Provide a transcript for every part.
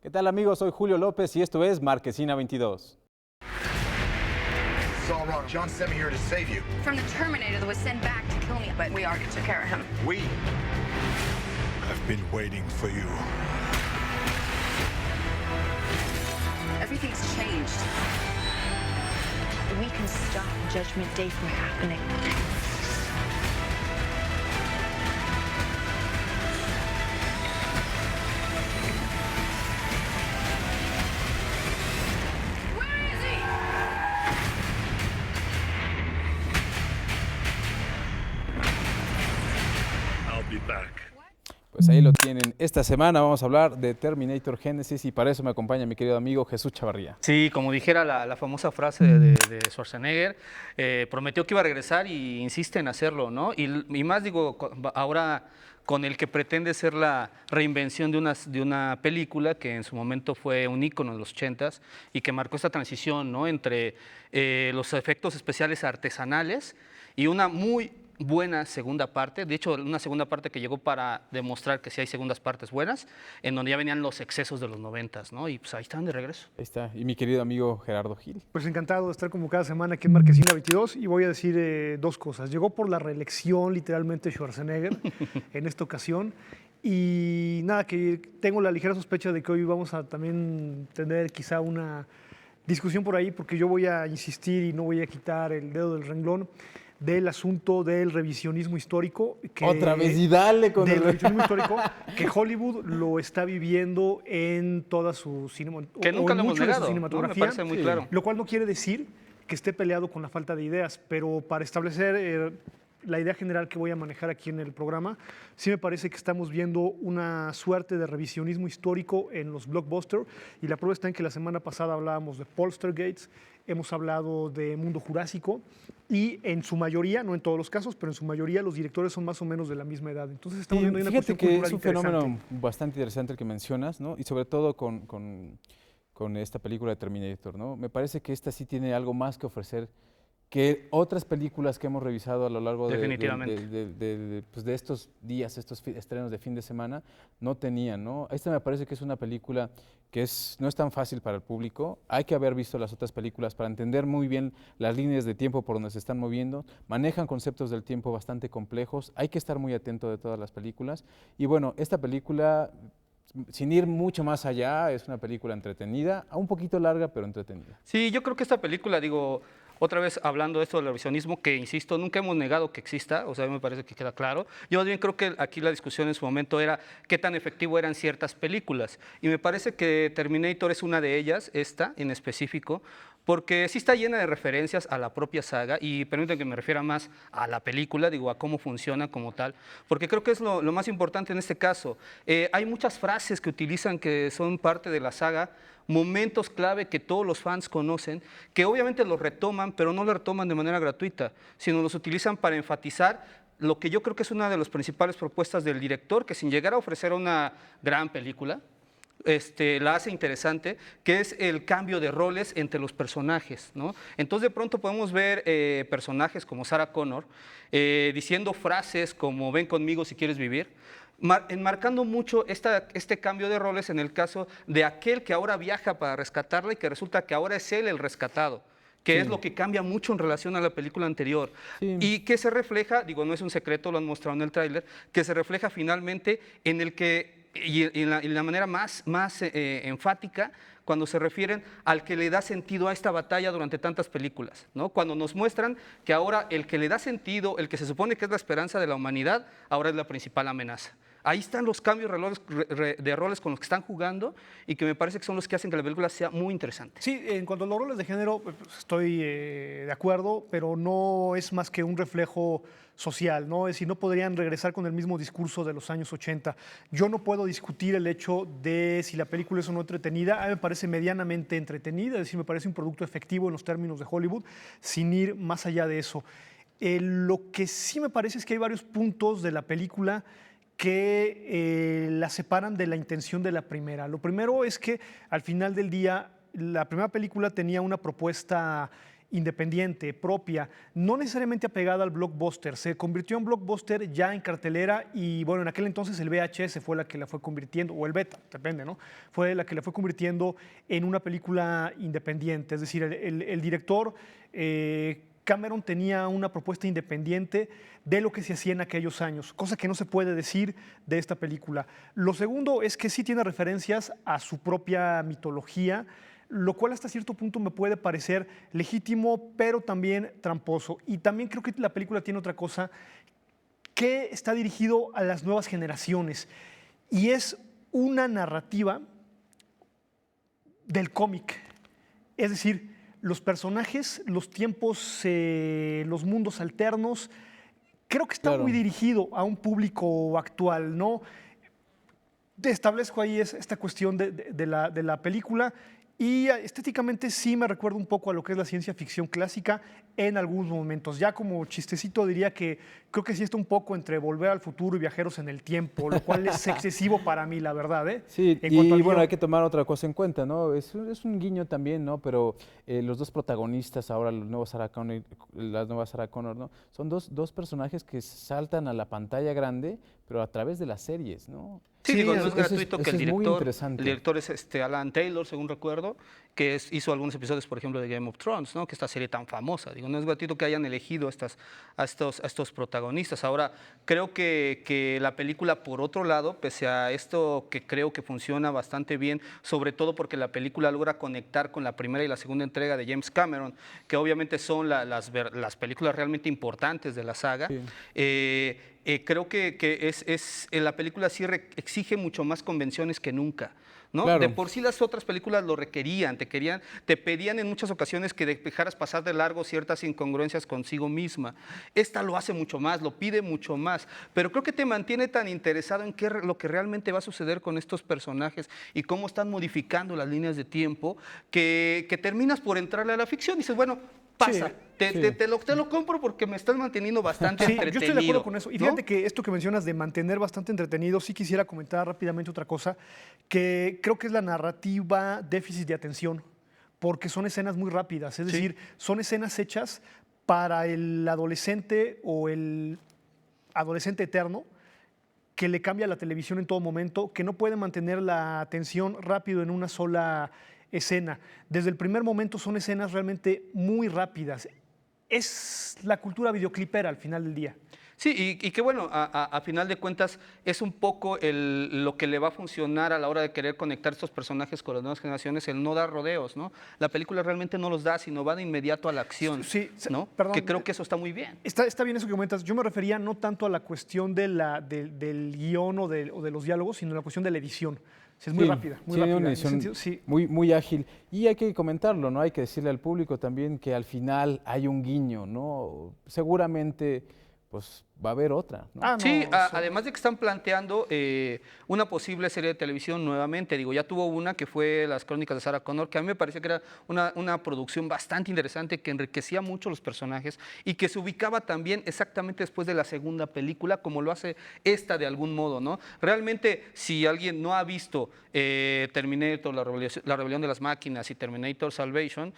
¿Qué tal amigos? Soy Julio López y esto es Marquesina 22. It's all wrong. John sent me here to save you. From the Terminator that was sent back to kill me, but we already took care of him. We. I've been waiting for you. Everything's changed. We can stop Judgment Day from happening. Where is he? I'll be back. Pues ahí lo tienen. Esta semana vamos a hablar de Terminator Genesis y para eso me acompaña mi querido amigo Jesús Chavarría. Sí, como dijera la famosa frase de Schwarzenegger, prometió que iba a regresar y insiste en hacerlo, ¿no? Y más digo, ahora con el que pretende ser la reinvención de una película que en su momento fue un ícono de los 80s y que marcó esta transición, ¿no? Entre los efectos especiales artesanales y una muy buena segunda parte, de hecho una segunda parte que llegó para demostrar que sí hay segundas partes buenas, en donde ya venían los excesos de los 90s, ¿no? Y pues ahí están de regreso. Ahí está. Y mi querido amigo Gerardo Gil. Pues encantado de estar como cada semana aquí en Marquesina 22 y voy a decir dos cosas. Llegó por la reelección literalmente Schwarzenegger en esta ocasión y nada, que tengo la ligera sospecha de que hoy vamos a también tener quizá una discusión por ahí porque yo voy a insistir y no voy a quitar el dedo del renglón del asunto del revisionismo histórico. Otra vez y dale con del el revisionismo histórico que Hollywood lo está viviendo en toda su Que nunca lo hemos negado, ¿no? Me cinematografía, parece muy claro. lo cual no quiere decir que esté peleado con la falta de ideas, pero para establecer la idea general que voy a manejar aquí en el programa, sí me parece que estamos viendo una suerte de revisionismo histórico en los blockbusters y la prueba está en que la semana pasada hablábamos de Poltergeist, hemos hablado de Mundo Jurásico y en su mayoría, no en todos los casos, pero en su mayoría los directores son más o menos de la misma edad. Entonces estamos viendo ahí una Fíjate cuestión que cultural es un interesante. fenómeno bastante interesante el que mencionas, ¿no? Y sobre todo con esta película de Terminator, ¿no? Me parece que esta sí tiene algo más que ofrecer que otras películas que hemos revisado a lo largo Definitivamente. pues de estos días, estos estrenos de fin de semana, no tenían, ¿no? Esta me parece que es una película que no es tan fácil para el público. Hay que haber visto las otras películas para entender muy bien las líneas de tiempo por donde se están moviendo. Manejan conceptos del tiempo bastante complejos. Hay que estar muy atento de todas las películas. Y bueno, esta película, sin ir mucho más allá, es una película entretenida, un poquito larga, pero entretenida. Sí, yo creo que esta película, digo, otra vez hablando de esto del revisionismo, que insisto, nunca hemos negado que exista, o sea, me parece que queda claro. Yo más bien creo que aquí la discusión en su momento era qué tan efectivo eran ciertas películas. Y me parece que Terminator es una de ellas, esta en específico, porque sí está llena de referencias a la propia saga y permítanme que me refiera más a la película, digo, a cómo funciona como tal, porque creo que es lo más importante en este caso. Hay muchas frases que utilizan que son parte de la saga, momentos clave que todos los fans conocen, que obviamente los retoman, pero no lo retoman de manera gratuita, sino los utilizan para enfatizar lo que yo creo que es una de las principales propuestas del director, que sin llegar a ofrecer una gran película, la hace interesante, que es el cambio de roles entre los personajes, ¿no? Entonces de pronto podemos ver personajes como Sarah Connor diciendo frases como ven conmigo si quieres vivir, enmarcando mucho este cambio de roles en el caso de aquel que ahora viaja para rescatarla y que resulta que ahora es él el rescatado, que es lo que cambia mucho en relación a la película anterior. Sí. Y que se refleja, digo, no es un secreto, lo han mostrado en el tráiler, que se refleja finalmente en el que, y en la manera más enfática, cuando se refieren al que le da sentido a esta batalla durante tantas películas, ¿no? Cuando nos muestran que ahora el que le da sentido, el que se supone que es la esperanza de la humanidad, ahora es la principal amenaza. Ahí están los cambios de roles con los que están jugando y que me parece que son los que hacen que la película sea muy interesante. Sí, en cuanto a los roles de género, pues, estoy de acuerdo, pero no es más que un reflejo social, ¿no? Es decir, no podrían regresar con el mismo discurso de los años 80. Yo no puedo discutir el hecho de si la película es o no entretenida. A mí me parece medianamente entretenida, es decir, me parece un producto efectivo en los términos de Hollywood, sin ir más allá de eso. Lo que sí me parece es que hay varios puntos de la película que la separan de la intención de la primera. Lo primero es que al final del día la primera película tenía una propuesta independiente, propia, no necesariamente apegada al blockbuster. Se convirtió en blockbuster ya en cartelera y bueno, en aquel entonces el VHS fue la que la fue convirtiendo, o el beta, depende, ¿no? Fue la que la fue convirtiendo en una película independiente. Es decir, el director Cameron tenía una propuesta independiente de lo que se hacía en aquellos años, cosa que no se puede decir de esta película. Lo segundo es que sí tiene referencias a su propia mitología, lo cual hasta cierto punto me puede parecer legítimo, pero también tramposo. Y también creo que la película tiene otra cosa, que está dirigido a las nuevas generaciones, y es una narrativa del cómic. Es decir, los personajes, los tiempos, los mundos alternos, creo que está muy dirigido a un público actual, ¿no? Establezco ahí esta cuestión de la película y estéticamente sí me recuerda un poco a lo que es la ciencia ficción clásica en algunos momentos. Ya como chistecito diría que creo que sí está un poco entre Volver al Futuro y Viajeros en el Tiempo, lo cual es excesivo para mí, la verdad, ¿eh? Sí, En cuanto y al bueno, guión. hay que tomar otra cosa en cuenta, ¿no? Es un guiño también, ¿no? Pero los dos protagonistas ahora, la nueva Sarah Connor, ¿no? Son dos personajes que saltan a la pantalla grande, pero a través de las series, ¿no? Sí, digo, no es eso gratuito que eso el es muy director, interesante. el director es Alan Taylor, según recuerdo, que hizo algunos episodios, por ejemplo, de Game of Thrones, ¿no? Que esta serie tan famosa. Digo, no es gratuito que hayan elegido a estos protagonistas. Ahora, creo que la película, por otro lado, pese a esto que creo que funciona bastante bien, sobre todo porque la película logra conectar con la primera y la segunda entrega de James Cameron, que obviamente son las películas realmente importantes de la saga. Sí. Creo que la película sí exige mucho más convenciones que nunca, ¿no? Claro. De por sí las otras películas lo requerían, te pedían en muchas ocasiones que dejaras pasar de largo ciertas incongruencias consigo misma. Esta lo hace mucho más, lo pide mucho más, pero creo que te mantiene tan interesado en lo que realmente va a suceder con estos personajes y cómo están modificando las líneas de tiempo, que terminas por entrarle a la ficción y dices, bueno, pasa. Sí. Te lo compro porque me estás manteniendo bastante Sí, entretenido. yo estoy de acuerdo con eso. Y ¿no? fíjate que esto que mencionas de mantener bastante entretenido, sí quisiera comentar rápidamente otra cosa, que creo que es la narrativa déficit de atención, porque son escenas muy rápidas, es decir, son escenas hechas para el adolescente o el adolescente eterno que le cambia la televisión en todo momento, que no puede mantener la atención rápido en una sola escena. Desde el primer momento son escenas realmente muy rápidas. Es la cultura videoclipera al final del día. Sí, y que bueno, a final de cuentas es un poco lo que le va a funcionar a la hora de querer conectar estos personajes con las nuevas generaciones, el no dar rodeos, ¿no? La película realmente no los da, sino va de inmediato a la acción, Sí, ¿no? perdón, que creo que eso está muy bien. Está bien eso que comentas. Yo me refería no tanto a la cuestión del guión o de los diálogos, sino a la cuestión de la edición. Sí, es muy rápida, muy rápida. Una En ese edición sentido, sí. muy ágil. Y hay que comentarlo, ¿no? Hay que decirle al público también que al final hay un guiño, ¿no? Seguramente, pues, va a haber otra, ¿no? Ah, no, Sí, eso- además de que están planteando una posible serie de televisión nuevamente, digo, ya tuvo una que fue Las Crónicas de Sarah Connor, que a mí me parecía que era una producción bastante interesante, que enriquecía mucho los personajes y que se ubicaba también exactamente después de la segunda película, como lo hace esta de algún modo, ¿no? Realmente, si alguien no ha visto Terminator, la rebelión de las máquinas y Terminator Salvation,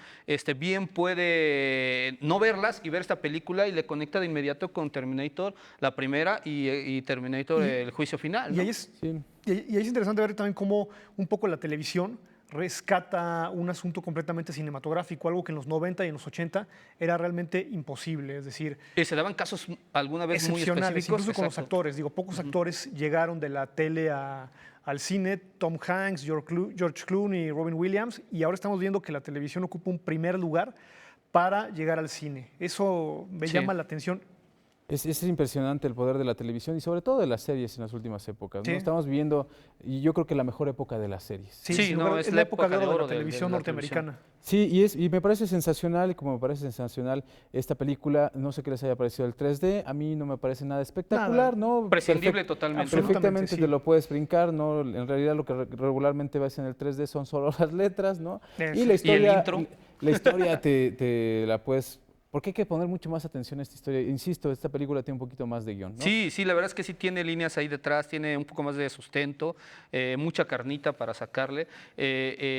bien puede no verlas y ver esta película y le conecta de inmediato con Terminator, la primera, y Terminator, el juicio final, Y ¿no? ahí es, Sí. y ahí es interesante ver también cómo un poco la televisión rescata un asunto completamente cinematográfico, algo que en los 90 y en los 80 era realmente imposible, es decir, Se daban casos alguna vez muy excepcionales, específicos. incluso con los exacto. actores. Digo, pocos actores llegaron de la tele al cine, Tom Hanks, George Clooney, Robin Williams, y ahora estamos viendo que la televisión ocupa un primer lugar para llegar al cine. Eso me Sí. llama la atención. Es impresionante el poder de la televisión y sobre todo de las series en las últimas épocas, ¿no? Sí. Estamos viviendo, y yo creo que la mejor época de las series. Sí, sin no, lugar- es es la la época de época de oro de oro la televisión de la norteamericana. Sí, y me parece sensacional, y como me parece sensacional esta película, no sé qué les haya parecido el 3D, a mí no me parece nada espectacular, ¿no? Prescindible totalmente. Absolutamente, Perfectamente sí. te lo puedes brincar, ¿no? En realidad lo que regularmente ves en el 3D son solo las letras, ¿no? Eso. Y ¿Y la el historia, intro? la historia te la puedes Porque hay que poner mucho más atención a esta historia. Insisto, esta película tiene un poquito más de guión, ¿no? Sí, sí, la verdad es que sí tiene líneas ahí detrás, tiene un poco más de sustento, mucha carnita para sacarle.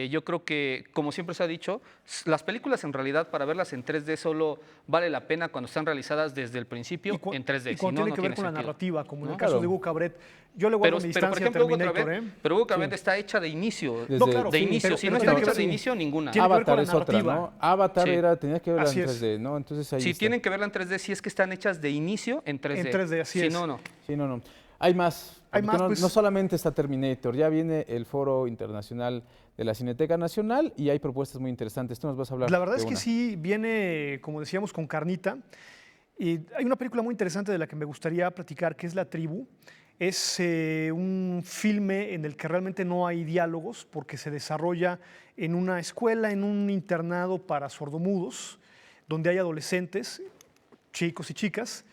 Yo creo que, como siempre se ha dicho, las películas en realidad para verlas en 3D solo vale la pena cuando están realizadas desde el principio en 3D. Y cuando Si no, tiene que ver con la sentido. narrativa, como en el Claro. caso de Hugo Cabret. Yo le guardo mi Pero, distancia por a ejemplo, Hugo Terminator, Cabret, ¿eh? pero Hugo Cabret está hecha de inicio. Desde- No, claro, de sí, inicio, pero- si pero no tiene está que hecha ver- de inicio, ninguna. Tiene que ver con Avatar la es otra, narrativa. ¿no? Avatar Sí. tenía que verla Así en es. 3D, ¿no? Entonces ahí Si está. tienen que verla en 3D, si es que están hechas de inicio en 3D. En 3D, así si es. no, no. Sí, no. Hay más. Hay porque más, no, pues. no solamente está Terminator, ya viene el Foro Internacional de la Cineteca Nacional y hay propuestas muy interesantes. Tú nos vas a hablar La verdad de es que una. sí viene, como decíamos, con carnita. Y hay una película muy interesante de la que me gustaría platicar, que es La Tribu. Es un filme en el que realmente no hay diálogos, porque se desarrolla en una escuela, en un internado para sordomudos, donde hay adolescentes, chicos y chicas.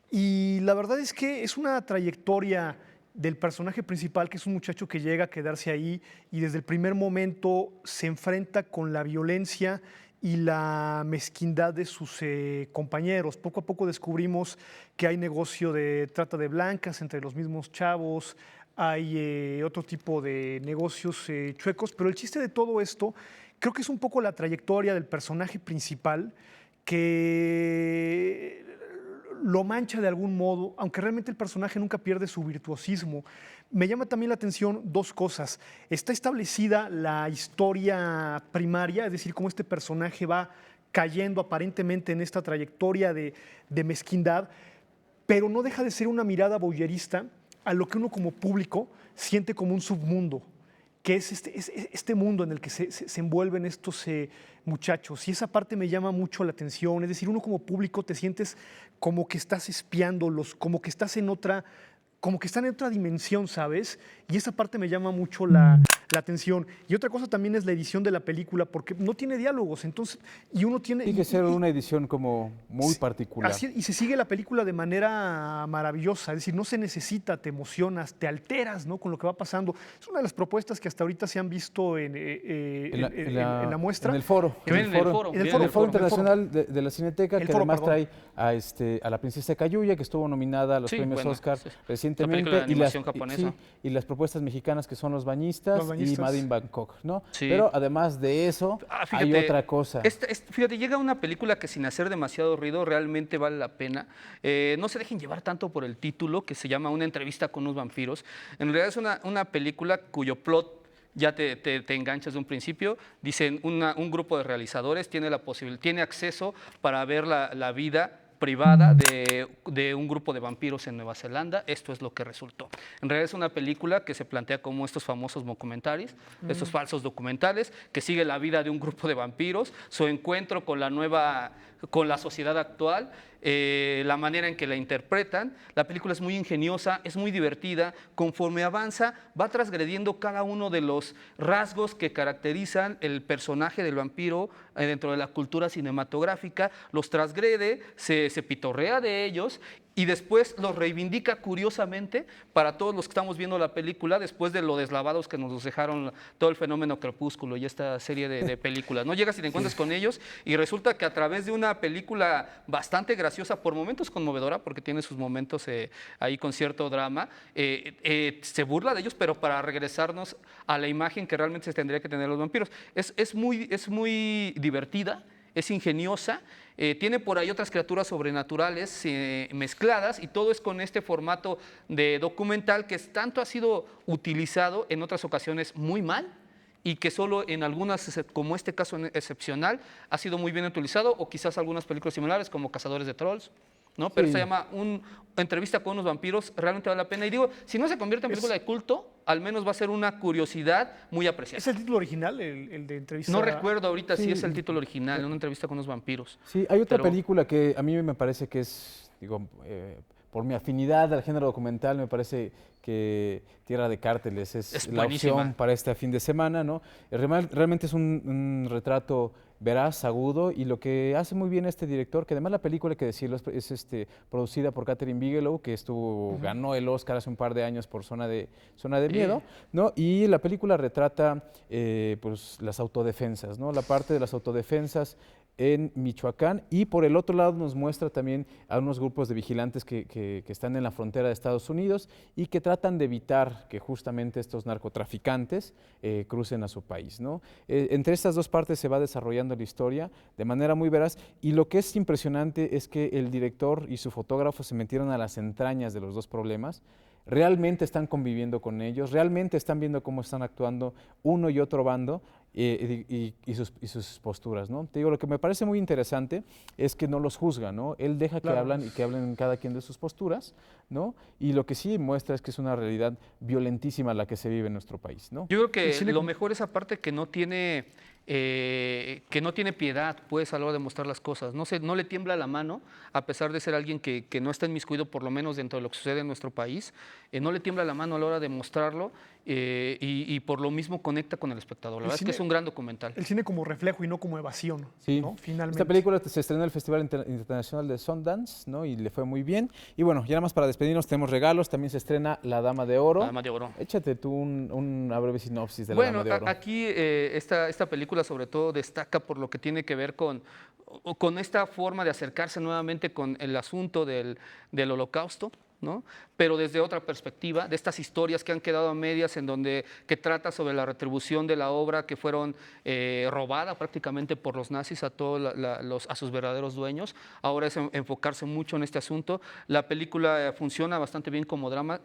Y la verdad es que es una trayectoria del personaje principal, que es un muchacho que llega a quedarse ahí y desde el primer momento se enfrenta con la violencia y la mezquindad de sus compañeros. Poco a poco descubrimos que hay negocio de trata de blancas entre los mismos chavos, hay otro tipo de negocios chuecos, pero el chiste de todo esto creo que es un poco la trayectoria del personaje principal que lo mancha de algún modo, aunque realmente el personaje nunca pierde su virtuosismo. Me llama también la atención dos cosas. Está establecida la historia primaria, es decir, cómo este personaje va cayendo aparentemente en esta trayectoria de mezquindad, pero no deja de ser una mirada voyerista a lo que uno como público siente como un submundo, que es este mundo en el que se envuelven estos muchachos. Y esa parte me llama mucho la atención. Es decir, uno como público te sientes como que estás espiándolos, como que estás en otra, como que están en otra dimensión, ¿sabes? Y esa parte me llama mucho la atención. Y otra cosa también es la edición de la película, porque no tiene diálogos, entonces, y uno tiene... Tiene que ser una edición como muy particular. Así, y se sigue la película de manera maravillosa, es decir, no se necesita, te emocionas, te alteras, ¿no?, con lo que va pasando. Es una de las propuestas que hasta ahorita se han visto en la muestra. En el foro. Que viene en el foro. En el viene foro, en El Foro en el foro. Internacional de la Cineteca, El que foro, además perdón. trae a la princesa Cayuya, que estuvo nominada a los Sí, premios bueno, Oscar sí. recientemente. La película de y las, animación japonesa. y las propuestas mexicanas, que son Los Bañistas, Los Bañistas. y Made in Bangkok, ¿no? Sí. Pero además de eso, hay otra cosa. Fíjate, llega una película que sin hacer demasiado ruido realmente vale la pena. No se dejen llevar tanto por el título, que se llama Una entrevista con unos vampiros. En realidad es una película cuyo plot ya te enganchas de un principio. Dicen, un grupo de realizadores tiene acceso para ver la vida privada de un grupo de vampiros en Nueva Zelanda. Esto es lo que resultó. En realidad es una película que se plantea como estos famosos mockumentaries, estos falsos documentales, que sigue la vida de un grupo de vampiros, su encuentro con la sociedad actual, la manera en que la interpretan. La película es muy ingeniosa, es muy divertida. Conforme avanza, va transgrediendo cada uno de los rasgos que caracterizan el personaje del vampiro dentro de la cultura cinematográfica, los transgrede, se pitorrea de ellos y después los reivindica curiosamente para todos los que estamos viendo la película, después de lo deslavados que nos dejaron todo el fenómeno Crepúsculo y esta serie de películas. No llegas y te encuentras con ellos y resulta que a través de una película bastante graciosa, por momentos conmovedora, porque tiene sus momentos ahí con cierto drama, se burla de ellos, pero para regresarnos a la imagen que realmente se tendría que tener los vampiros. Es muy divertida, es ingeniosa, tiene por ahí otras criaturas sobrenaturales mezcladas y todo es con este formato de documental que tanto ha sido utilizado en otras ocasiones muy mal y que solo en algunas, como este caso excepcional, ha sido muy bien utilizado, o quizás algunas películas similares como Cazadores de Trolls, ¿no? Pero Sí. se llama Entrevista con unos vampiros, realmente vale la pena. Y digo, si no se convierte en película de culto, al menos va a ser una curiosidad muy apreciada. ¿Es el título original, el de entrevista? No recuerdo ahorita si Sí. es el título original, Una entrevista con unos vampiros. Sí, hay otra Pero- película que a mí me parece que es, digo, por mi afinidad al género documental, me parece que Tierra de Cárteles es la buenísima. opción para este fin de semana, ¿no? Realmente es un retrato veraz, agudo, y lo que hace muy bien este director, que además la película, hay que decirlo, es producida por Catherine Bigelow, que ganó el Oscar hace un par de años por Zona de Miedo, ¿no? Y la película retrata pues, las autodefensas, ¿no? La parte de las autodefensas en Michoacán, y por el otro lado nos muestra también a unos grupos de vigilantes que están en la frontera de Estados Unidos y que tratan de evitar que justamente estos narcotraficantes crucen a su país, ¿no? Entre estas dos partes se va desarrollando la historia de manera muy veraz, y lo que es impresionante es que el director y su fotógrafo se metieron a las entrañas de los dos problemas. Realmente están conviviendo con ellos, realmente están viendo cómo están actuando uno y otro bando y sus posturas, ¿no? Te digo, lo que me parece muy interesante es que no los juzga, ¿no? Él deja que hablan y que hablen cada quien de sus posturas, ¿no? Y lo que sí muestra es que es una realidad violentísima la que se vive en nuestro país, ¿no? Yo creo que lo mejor es aparte que no tiene piedad, pues, a la hora de mostrar las cosas. No le tiembla la mano, a pesar de ser alguien que no está inmiscuido, por lo menos dentro de lo que sucede en nuestro país. No le tiembla la mano a la hora de mostrarlo y por lo mismo conecta con el espectador. La verdad es que es un gran documental. El cine como reflejo y no como evasión, Sí. ¿no? Finalmente. Esta película se estrenó en el Festival Internacional de Sundance, ¿no? Y le fue muy bien. Y bueno, ya nada más para despedirnos, tenemos regalos. También se estrena La Dama de Oro. La Dama de Oro. Échate tú una breve sinopsis de La Dama de Oro. Bueno, aquí esta película sobre todo destaca por lo que tiene que ver con esta forma de acercarse nuevamente con el asunto del Holocausto, ¿no? Pero desde otra perspectiva, de estas historias que han quedado a medias, que trata sobre la retribución de la obra que fueron robada prácticamente por los nazis a sus verdaderos dueños. Ahora es enfocarse mucho en este asunto. La película funciona bastante bien como drama,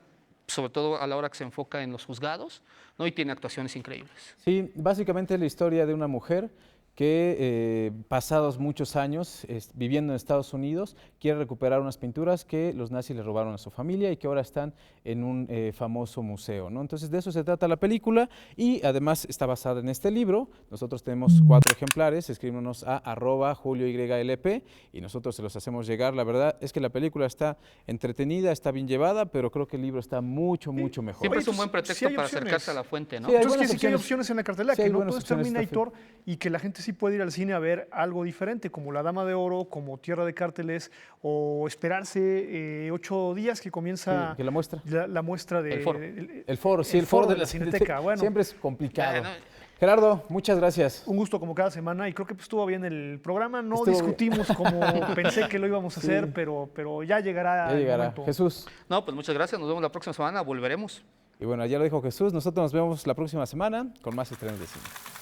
sobre todo a la hora que se enfoca en los juzgados, ¿no? Y tiene actuaciones increíbles. Sí, básicamente es la historia de una mujer que pasados muchos años viviendo en Estados Unidos quiere recuperar unas pinturas que los nazis le robaron a su familia y que ahora están en un famoso museo, ¿no? Entonces de eso se trata la película, y además está basada en este libro. Nosotros tenemos 4 ejemplares, escríbanos a @JulioYLP y nosotros se los hacemos llegar. La verdad es que la película está entretenida, está bien llevada, pero creo que el libro está mucho mejor. Siempre es un buen sí pretexto hay para opciones. acercarse a la fuente, ¿no? Sí, hay Entonces quiere buenas decir que hay opciones. opciones en la cartelera, Sí, que hay no buenas todo es opciones, Terminator y que la gente sí puede ir al cine a ver algo diferente, como La Dama de Oro, como Tierra de Cárteles, o esperarse 8 días que comienza Sí, que la muestra. la muestra de... El foro. El foro, sí, el foro de la Cineteca. Bueno, Siempre es complicado. Bueno. Gerardo, muchas gracias. un gusto como cada semana, y creo que estuvo bien el programa. No Estuvo discutimos como pensé que lo íbamos a hacer, pero ya llegará Ya el llegará. momento. Jesús. No, pues muchas gracias. Nos vemos la próxima semana. Volveremos. Y bueno, ya lo dijo Jesús, nosotros nos vemos la próxima semana con más estrenos de cine.